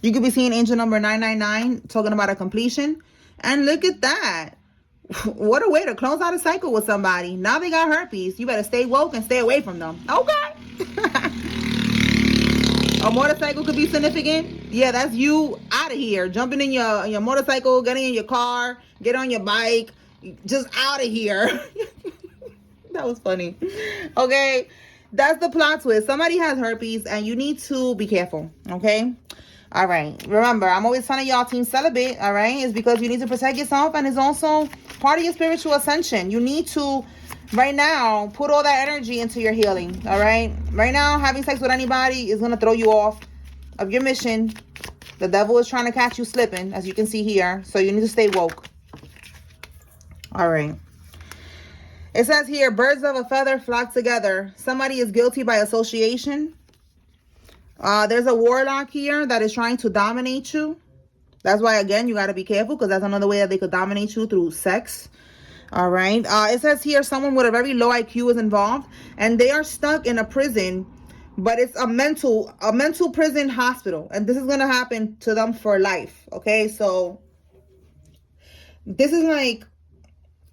You could be seeing angel number 999 talking about a completion. And look at that. What a way to close out a cycle with somebody. Now they got herpes. You better stay woke and stay away from them. Okay. A motorcycle could be significant. Yeah, that's you out of here. Jumping in your motorcycle, getting in your car, get on your bike. Just out of here. That was funny. Okay. That's the plot twist. Somebody has herpes and you need to be careful. Okay. All right. Remember, I'm always telling y'all, team celibate. All right. It's because you need to protect yourself, and it's also part of your spiritual ascension. You need to, right now, put all that energy into your healing. All right. Right now, having sex with anybody is going to throw you off of your mission. The devil is trying to catch you slipping, as you can see here. So you need to stay woke. All right. It says here, birds of a feather flock together. Somebody is guilty by association. There's a warlock here that is trying to dominate you. That's why, again, you got to be careful, because that's another way that they could dominate you, through sex. All right. It says here someone with a very low IQ is involved, and they are stuck in a prison, but it's a mental prison hospital. And this is going to happen to them for life. Okay. So this is like,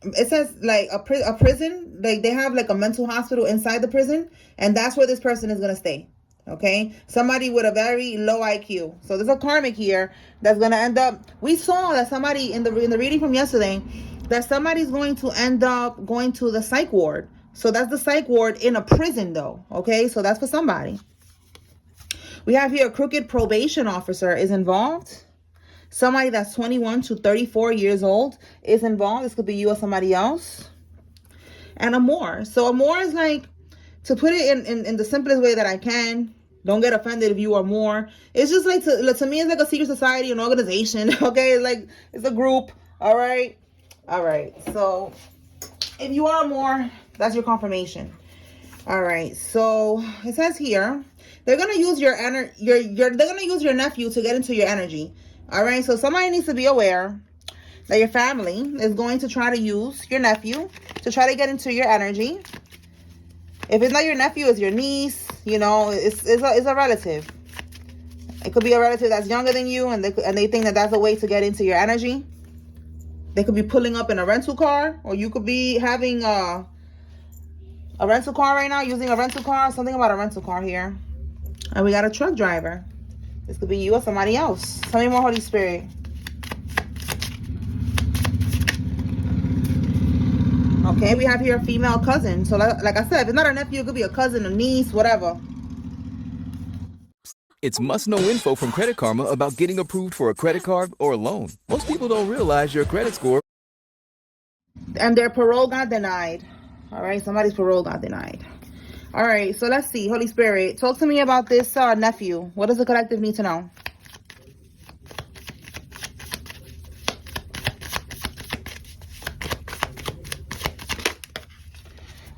it says like a prison, like they have like a mental hospital inside the prison, and that's where this person is going to stay. Okay, somebody with a very low IQ. So there's a karmic here that's going to end up, we saw that somebody in the reading from yesterday, that somebody's going to end up going to the psych ward. So that's the psych ward in a prison though. Okay, so that's for somebody. We have here a crooked probation officer is involved. Somebody that's 21 to 34 years old is involved. This could be you or somebody else. And Amor. So Amor is like, to put it in the simplest way that I can, don't get offended if you are more. It's just like, to me, it's like a secret society, an organization. Okay, like it's a group. All right. All right. So if you are more, that's your confirmation. All right. So it says here, they're gonna use they're gonna use your nephew to get into your energy. All right. So somebody needs to be aware that your family is going to try to use your nephew to try to get into your energy. If it's not your nephew, it's your niece. You know, it's a relative. It could be a relative that's younger than you, and they think that that's a way to get into your energy. They could be pulling up in a rental car, or you could be having a rental car right now, using a rental car. Something about a rental car here. And we got a truck driver. This could be you or somebody else. Tell me more, Holy Spirit. Okay, we have here a female cousin. So like I said, if it's not a nephew, it could be a cousin, a niece, whatever. It's must-know info from Credit Karma about getting approved for a credit card or a loan. Most people don't realize your credit score. And their parole got denied. All right, somebody's parole got denied. All right, so let's see. Holy Spirit, talk to me about this nephew. What does the collective need to know?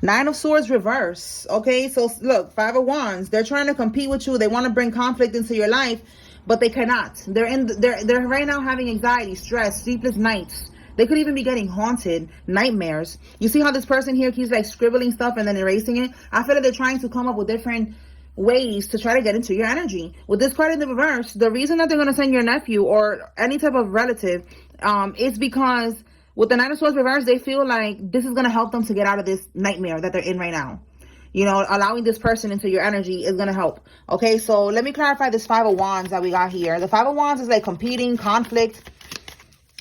Nine of Swords reverse. Okay, so look, Five of Wands. They're trying to compete with you. They want to bring conflict into your life, but they cannot. They're right now having anxiety, stress, sleepless nights. They could even be getting haunted, nightmares. You see how this person here keeps like scribbling stuff and then erasing it? I feel like they're trying to come up with different ways to try to get into your energy. With this card in the reverse, the reason that they're going to send your nephew or any type of relative is because with the Nine of Swords reverse, they feel like this is going to help them to get out of this nightmare that they're in right now. You know, allowing this person into your energy is going to help. Okay, so let me clarify this Five of Wands that we got here. The Five of Wands is like competing, conflict.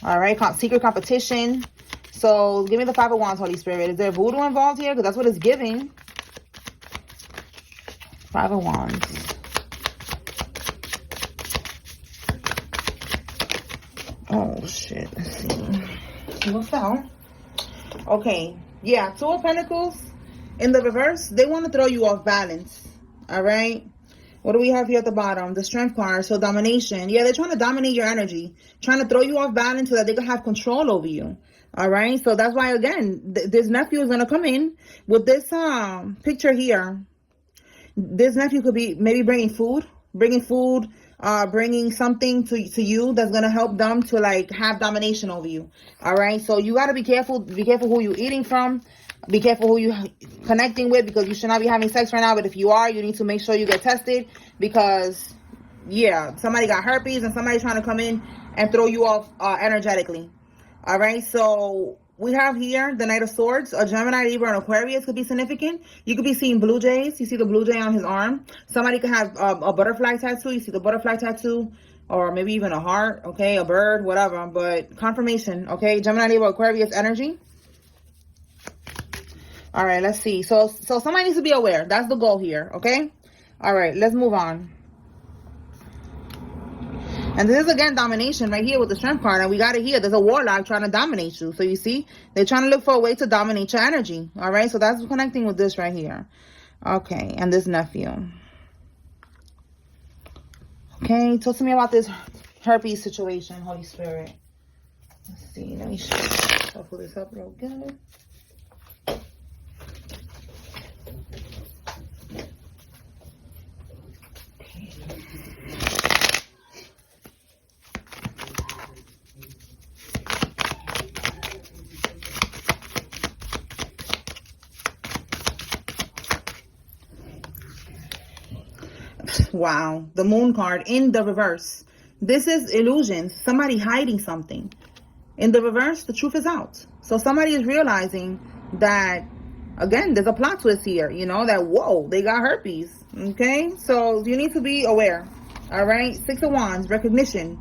All right, secret competition. So give me the Five of Wands, Holy Spirit. Is there voodoo involved here? Because that's what it's giving. Five of Wands. Oh, shit. Let's see. What fell? Okay. Yeah, Two of Pentacles in the reverse. They want to throw you off balance. All right. What do we have here at the bottom? The Strength card. So domination. Yeah, they're trying to dominate your energy. Trying to throw you off balance so that they can have control over you. All right. So that's why, again, this nephew is going to come in with this picture here. This nephew could be maybe bringing food, bringing something to you that's going to help them to like have domination over you. All right. So you got to be careful. Be careful who you're eating from. Be careful who you're connecting with, because you should not be having sex right now. But if you are, you need to make sure you get tested, because yeah, somebody got herpes and somebody's trying to come in and throw you off energetically. All right, so we have here the Knight of Swords. A Gemini, Libra, and Aquarius could be significant. You could be seeing blue jays. You see the blue jay on his arm. Somebody could have a butterfly tattoo. You see the butterfly tattoo, or maybe even a heart, okay, a bird, whatever. But confirmation, okay, Gemini, Libra, Aquarius energy. All right, let's see. So somebody needs to be aware. That's the goal here, okay? All right, let's move on. And this is, again, domination right here with the Strength card. And we got it here. There's a warlock trying to dominate you. So you see, they're trying to look for a way to dominate your energy. All right, so that's connecting with this right here. Okay, and this nephew. Okay, talk to me about this herpes situation, Holy Spirit. Let's see. Let me shuffle this up real good. Wow, the Moon card in the reverse. This is illusions. Somebody hiding something. In the reverse, the truth is out. So somebody is realizing that, again, there's a plot twist here, you know, that, whoa, they got herpes. Okay, so you need to be aware. All right, Six of Wands, recognition.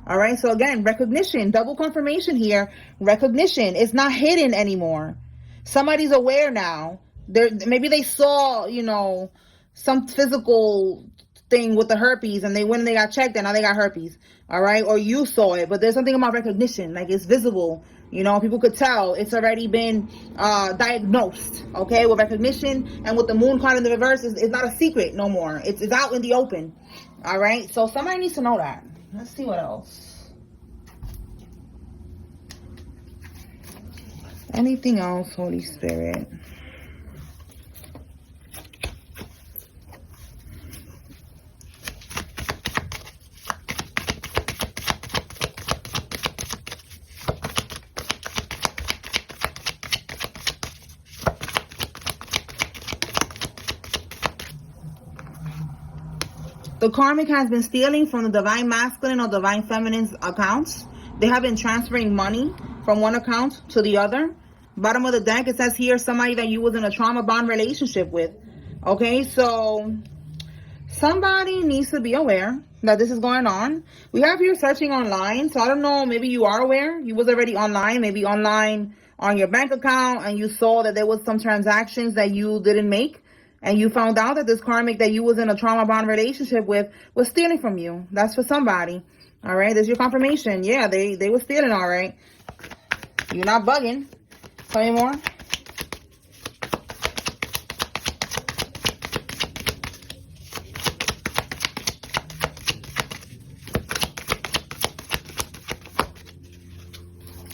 All right, so again, recognition, double confirmation here. Recognition, it's not hidden anymore. Somebody's aware now. Maybe they saw, you know, some physical thing with the herpes and they went and they got checked and now they got herpes. All right, or you saw it, but there's something about recognition, like it's visible, you know, people could tell it's already been diagnosed. Okay, with recognition and with the Moon card in the reverse, it's not a secret no more. It's out in the open. All right, so somebody needs to know that. Let's see what else. Anything else, Holy Spirit? The karmic has been stealing from the divine masculine or divine feminine's accounts. They have been transferring money from one account to the other. Bottom of the deck, it says here somebody that you was in a trauma bond relationship with. Okay, so somebody needs to be aware that this is going on. We have here searching online. So I don't know, maybe you are aware. You was already online, maybe online on your bank account, and you saw that there was some transactions that you didn't make. And you found out that this karmic that you was in a trauma bond relationship with was stealing from you. That's for somebody. All right, there's your confirmation. Yeah, they were stealing, all right. You're not bugging. Tell me more.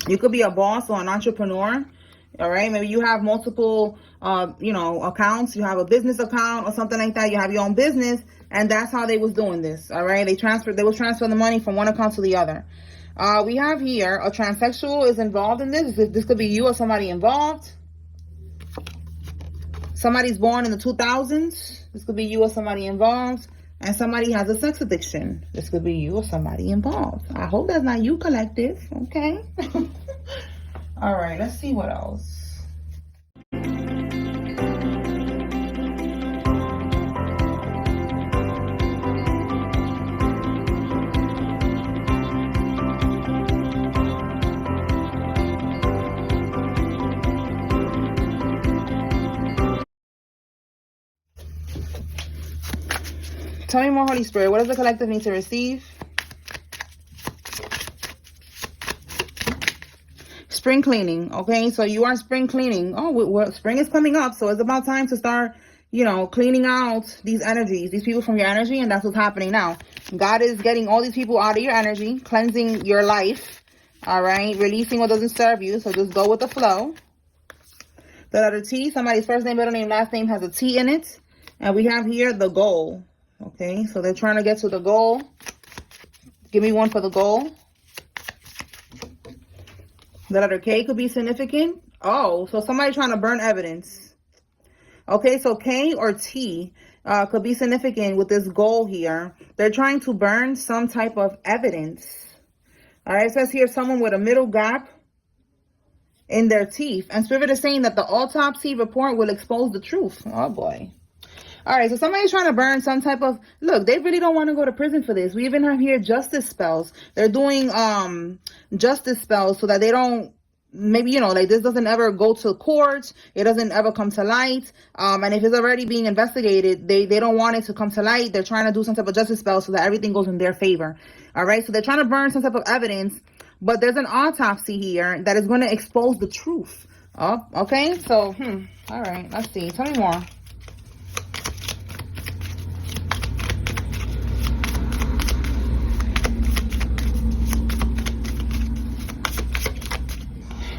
You could be a boss or an entrepreneur. All right, maybe you have multiple you know, accounts. You have a business account or something like that. You have your own business, and that's how they was doing this. All right, they was transferring the money from one account to the other. We have here a transsexual is involved in this. This could be you or somebody involved. Somebody's born in the 2000s. This could be you or somebody involved. And somebody has a sex addiction. This could be you or somebody involved. I hope that's not you, collective. Okay. All right, let's see what else. Tell me more, Holy Spirit. What does the collective need to receive? Spring cleaning. Okay, so you are spring cleaning. Oh, well, spring is coming up, so it's about time to start, you know, cleaning out these energies, these people from your energy, and that's what's happening now. God is getting all these people out of your energy, cleansing your life. All right, releasing what doesn't serve you. So just go with the flow. The letter T. Somebody's first name, middle name, last name has a T in it, and we have here the goal. Okay, so they're trying to get to the goal. Give me one for the goal. The letter K could be significant. Oh, so somebody trying to burn evidence. Okay, so K or T. could be significant with this goal here. They're trying to burn some type of evidence. All right, it says here someone with a middle gap in their teeth. And Spirit is saying that the autopsy report will expose the truth. Oh, boy. All right, so somebody's trying to burn some type of... Look, they really don't want to go to prison for this. We even have here justice spells. They're doing justice spells so that they don't... Maybe, like this doesn't ever go to court. It doesn't ever come to light. And if it's already being investigated, they don't want it to come to light. They're trying to do some type of justice spell so that everything goes in their favor. All right, so they're trying to burn some type of evidence, but there's an autopsy here that is going to expose the truth. Oh, okay, so, all right, let's see. Tell me more.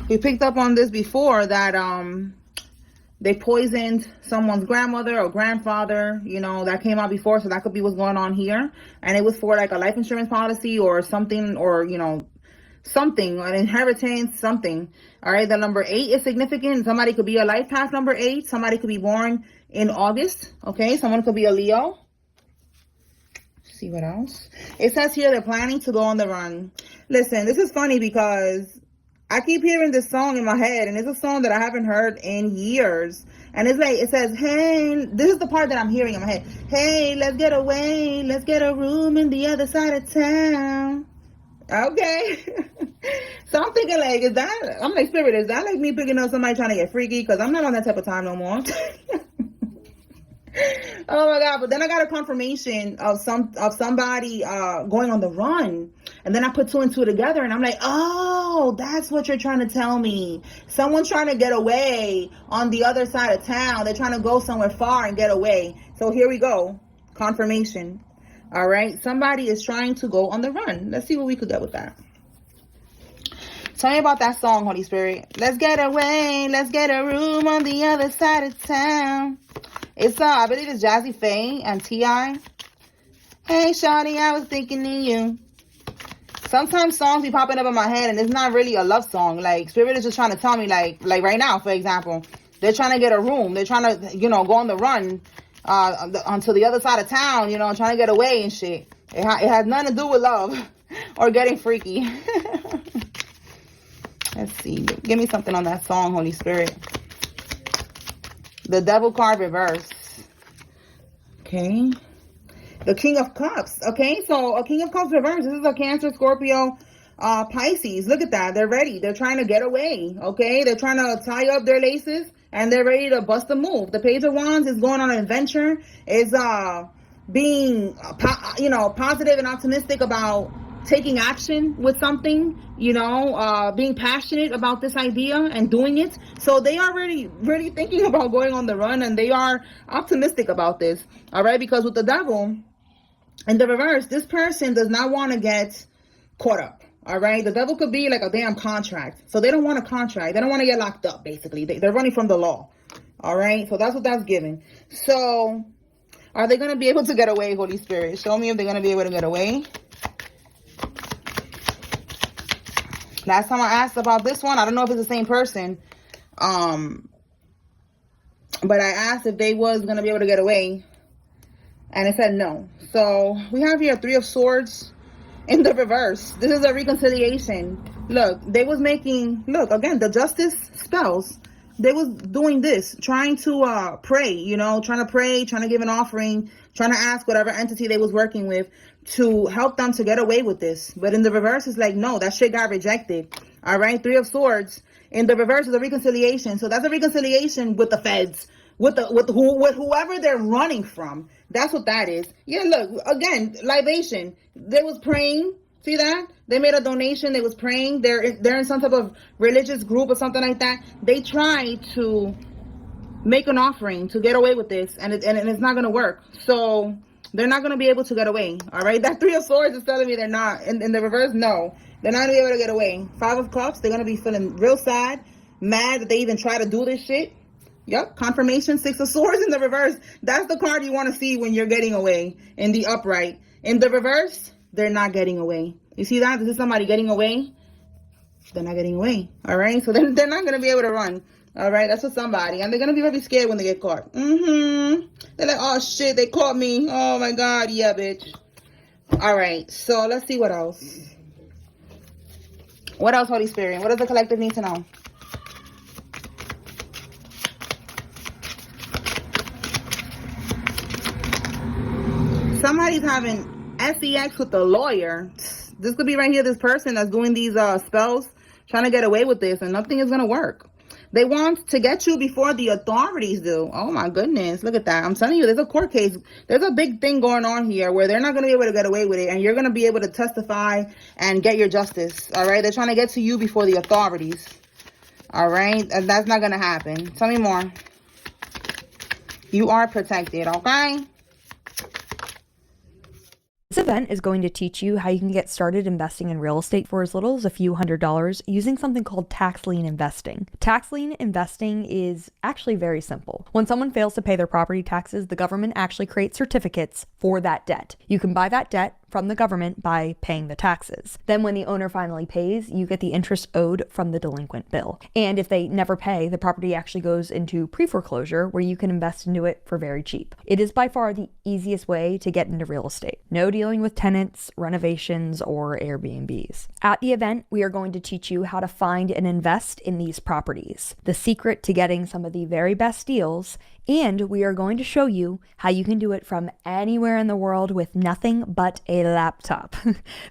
We picked up on this before that they poisoned someone's grandmother or grandfather, that came out before, so that could be what's going on here. And it was for like a life insurance policy or something, or something, an inheritance, something. All right, the number 8 is significant. Somebody could be a life path number 8. Somebody could be born in August. Okay, someone could be a Leo. Let's see what else. It says here they're planning to go on the run. Listen, this is funny because I keep hearing this song in my head, and it's a song that I haven't heard in years. And it's like, it says, hey, this is the part that I'm hearing in my head. Hey, let's get away. Let's get a room in the other side of town. Okay. So I'm thinking like, I'm like, Spirit, is that like me picking up somebody trying to get freaky? Because I'm not on that type of time no more. Oh my God. But then I got a confirmation of somebody going on the run. And then I put 2 and 2 together, and I'm like, oh, that's what you're trying to tell me. Someone's trying to get away on the other side of town. They're trying to go somewhere far and get away. So here we go. Confirmation. All right. Somebody is trying to go on the run. Let's see what we could get with that. Tell me about that song, Holy Spirit. Let's get away. Let's get a room on the other side of town. It's, I believe it's Jazzy Faye and T.I. Hey, shawty, I was thinking of you. Sometimes songs be popping up in my head, and it's not really a love song. Like, Spirit is just trying to tell me, like right now, for example, they're trying to get a room. They're trying to, go on the run onto the other side of town, trying to get away and shit. It has nothing to do with love or getting freaky. Let's see. Give me something on that song, Holy Spirit. The Devil card reverse. Okay. The King of Cups. Okay, so a King of Cups reverse. This is a Cancer, Scorpio, Pisces. Look at that. They're ready. They're trying to get away. Okay, they're trying to tie up their laces, and they're ready to bust a move. The Page of Wands is going on an adventure. Is being positive and optimistic about taking action with something. Being passionate about this idea and doing it. So they are really thinking about going on the run, and they are optimistic about this. All right, because with the Devil in the reverse, this person does not want to get caught up. All right, the Devil could be like a damn contract. So they don't want a contract. They don't want to get locked up, basically. They're running from the law. All right, so that's what that's giving. So are they going to be able to get away, Holy Spirit? Show me if they're going to be able to get away. Last time I asked about this one, I don't know if it's the same person. But I asked if they was going to be able to get away. And it said no. So we have here 3 of Swords in the reverse. This is a reconciliation. Look, they was making, again, the justice spells. They was doing this, trying to pray, trying to pray, trying to give an offering, trying to ask whatever entity they was working with to help them to get away with this. But in the reverse, it's like, no, that shit got rejected. All right, 3 of Swords. In the reverse is a reconciliation. So that's a reconciliation with the feds, with whoever they're running from. That's what that is. Yeah, look, again, libation. They was praying. See that? They made a donation. They was praying. They're in some type of religious group or something like that. They tried to make an offering to get away with this, and it's not going to work. So they're not going to be able to get away. All right? That 3 of Swords is telling me they're not. In the reverse, no. They're not going to be able to get away. 5 of Cups, they're going to be feeling real sad, mad that they even try to do this shit. Yep, confirmation. 6 of Swords in the reverse. That's the card you want to see when you're getting away in the upright. In the reverse, they're not getting away. You see that? This is somebody getting away. They're not getting away. All right? So they're not going to be able to run. All right, that's for somebody. And they're going to be very scared when they get caught. They're like, oh, shit, they caught me. Oh, my God. Yeah, bitch. All right, so let's see what else. What else, Holy Spirit? What does the collective need to know? Somebody's having sex with a lawyer. This could be right here, this person that's doing these spells, trying to get away with this, and nothing is going to work. They want to get you before the authorities do. Oh, my goodness. Look at that. I'm telling you, there's a court case. There's a big thing going on here where they're not going to be able to get away with it, and you're going to be able to testify and get your justice. All right? They're trying to get to you before the authorities. All right? And that's not going to happen. Tell me more. You are protected, okay? This event is going to teach you how you can get started investing in real estate for as little as a few $100s using something called tax lien investing. Tax lien investing is actually very simple. When someone fails to pay their property taxes, the government actually creates certificates for that debt. You can buy that debt from the government by paying the taxes. Then when the owner finally pays, you get the interest owed from the delinquent bill. And if they never pay, the property actually goes into pre-foreclosure where you can invest into it for very cheap. It is by far the easiest way to get into real estate. No dealing with tenants, renovations, or Airbnbs. At the event, we are going to teach you how to find and invest in these properties, the secret to getting some of the very best deals, and we are going to show you how you can do it from anywhere in the world with nothing but a laptop.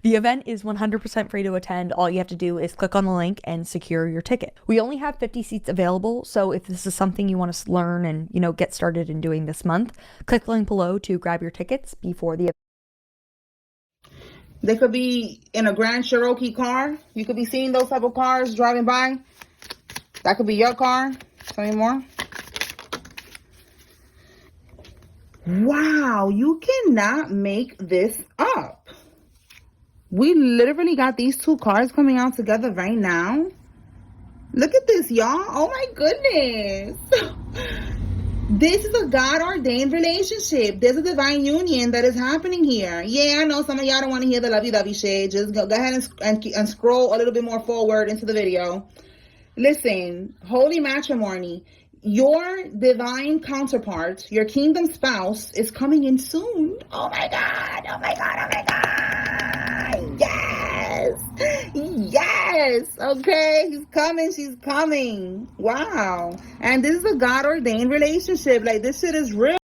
The event is 100% free to attend. All you have to do is click on the link and secure your ticket. We only have 50 seats available, so if this is something you want to learn and, get started in doing this month, click the link below to grab your tickets before the event. They could be in a Grand Cherokee car. You could be seeing those type of cars driving by. That could be your car. Tell me more. Wow, you cannot make this up. We literally got these two cars coming out together right now. Look at this, y'all. Oh my goodness. This is a God-ordained relationship. There's a divine union that is happening here. Yeah, I know some of y'all don't want to hear the lovey-dovey shit. Just go ahead and scroll a little bit more forward into the video. Listen, holy matrimony. Your divine counterpart, your kingdom spouse, is coming in soon. Oh my God. Oh my God. Oh my God. Yes. Yes. Okay. He's coming. She's coming. Wow. And this is a God-ordained relationship. Like, this shit is real.